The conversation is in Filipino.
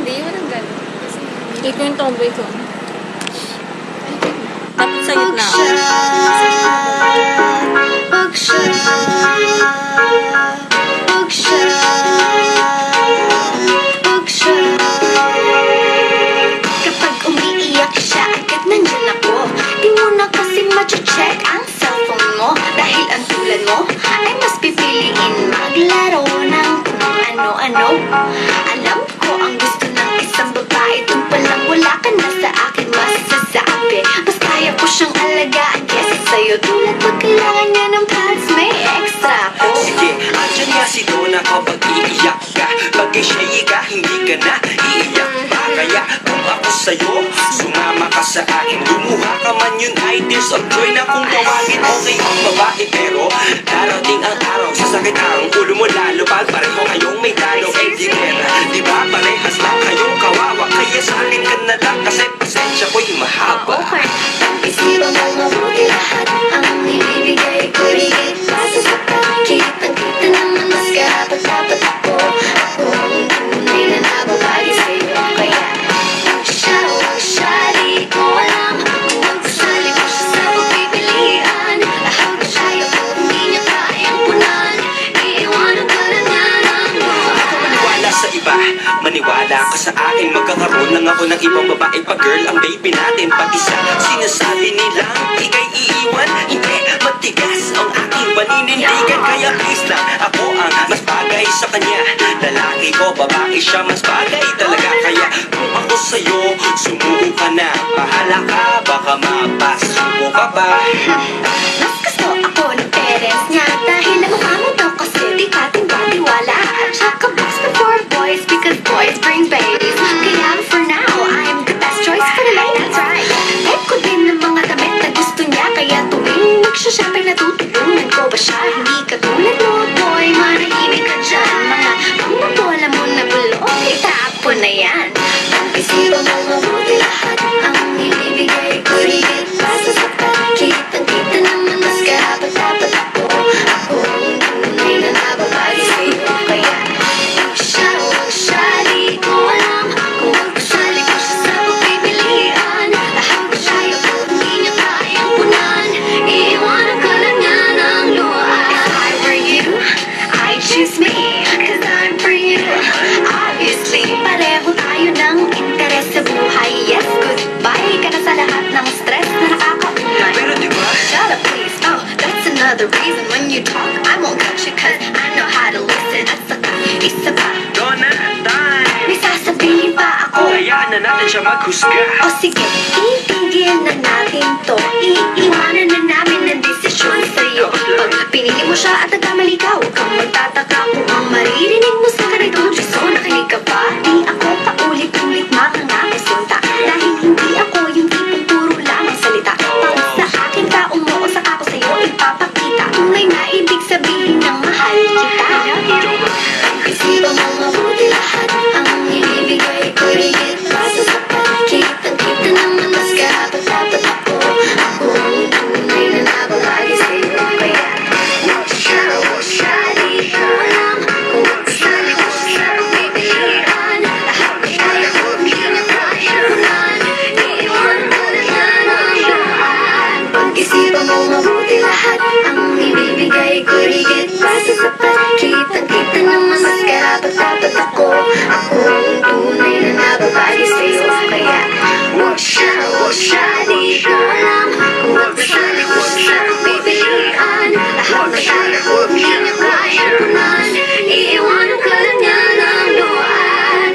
Hindi, walang gano'n. Kasi, Ito yung tomboy ko. Dapat sa gitna. Pag siya kapag umiiyak siya, agad nandyan ako. Di mo na kasi mache-check ang cellphone mo. Dahil ang tulad mo ay mas pipiliin maglaro ng kung ano-ano. Alam ko ang gusto ng isang babae, dun palang wala ka na sa akin masasabi. Mas kaya ko siyang alagaan kesa sa'yo. Tulad pag kailangan niya ng pads, may extra ko. Sige, andyan nga si Donna kapag iiyak ka. Pag siya ka, hindi ka na iiyak pa. Kaya kung ako sa'yo, sumama ka sa akin. Lumuha ka man yun ay tears of joy na kung tawagin. Okay ang babae pero darating ang araw. Sasakit ang ulo mo lalo pag pareho kayong may talo. Eh di pera, di ba parehas lang kayong kawawa. Kaya sa akin ka na lang kasi pasensya ko'y mahaba. Okay. Isipan mo mabuti lahat ang ibibigay ko. Higit pa sa sapat. Kitang-kita naman mas karapat-dapat ako. Ako ang tunay na nababagi sa'yo. Kaya siya o siya, di ko alam kung magsali mo siya sa pagpipilian. Lahat na siya ako, hindi niya kayang punan. Iiwanan ka na niya ng buwan. Maniwala sa iba, maniwala ka sa akin. Magkakaroon lang ako ng ibang babae pa girl. Ang baby natin pati sa sinasabi nilang ika'y iiwan. Hindi, matigas ang aking paninindigan. Kaya please lang, ako ang mas bagay sa kanya. Lalaki ko, babae siya, mas bagay talaga. Kaya kung ako sa'yo, sumuko ka na. Bahala ka, baka mapasuko ka ba? Mas gusto ako ng parents niya dahil ang mukha mo daw kasi di ka tiwala. At saka boys before boys because boys bring babies. Kaya for now, I'm the best choice for the night. That's right. Bet ko din ng mga damit na gusto niya. Kaya tuwing magsha-shopping natutulungan ko ba siya? Hindi katulad mo, boy, manahimik ka dyan. Mga pangmabola mo na bulok, itapon na yan. Pag-isipan mo mabuti lahat ang ibibigay ko. Higit pa sa sapat. Kitang-kita naman mas karapat-dapat ako. Ako ang tunay na nababagi sa'yo. Kaya siya o siya, di ko alam kung magpasali ko siya sa pagpipilian. Lahat na siya ako, hindi niya kayang punan. Iiwanan ka na niya ng luhaan. If I were you, I'd choose me, 'cause I'm for you. Obviously, pareho tayo ng interes sa buhay. Yes, goodbye ka na sa lahat ng stress na nakakaumay. Pero di ba? Shut up, please. Oh, that's another reason when you talk, I won't cut you 'cause I know how to listen. At saka, isa pa, Donna, time! may sasabihin pa ako. Hayaan na natin siya maghusga. O sige, itigil na natin to. Iiwanan na namin ang desisyon sa'yo. Pag pinili mo siya at nagkamali ka, huwag kang magtataka kung ang maririnig mo sa ganito. Diyos ko, nakinig ka ba? Di ako paulit-ulit makangakasunta. Dahil hindi ako yung tipong puro lamang salita. Pag sa akin ka umuo, saka ko sa'yo ipapakita. Tunay na ibig sabihin ng mahal kita. Isipan mo mabuti lahat ang ibibigay ko. Higit pa sa sapat. Kitang-kita naman mas karapat-dapat ako. Ako ang tunay na nababagi sa'yo. Kaya huwag siya, di ko alam kung magsali ko siya sa pagpipilian. Lahat na tayo ko, hindi niya kaya punan. Iiwan ka na niya ng luhaan. Pag-isipan mo mabuti lahat ang ibibigay ko. Higit pa sa sapat. Kitang-kita naman mas karapat-dapat ako. Ako ang tunay na nababagi sa'yo. Kaya huwag siya, di ko alam kung magsali ko siya sa pagpipilian. Lahat na tayo ko, hindi niya kaya punan. Iiwanan ka lang niya ng luhaan.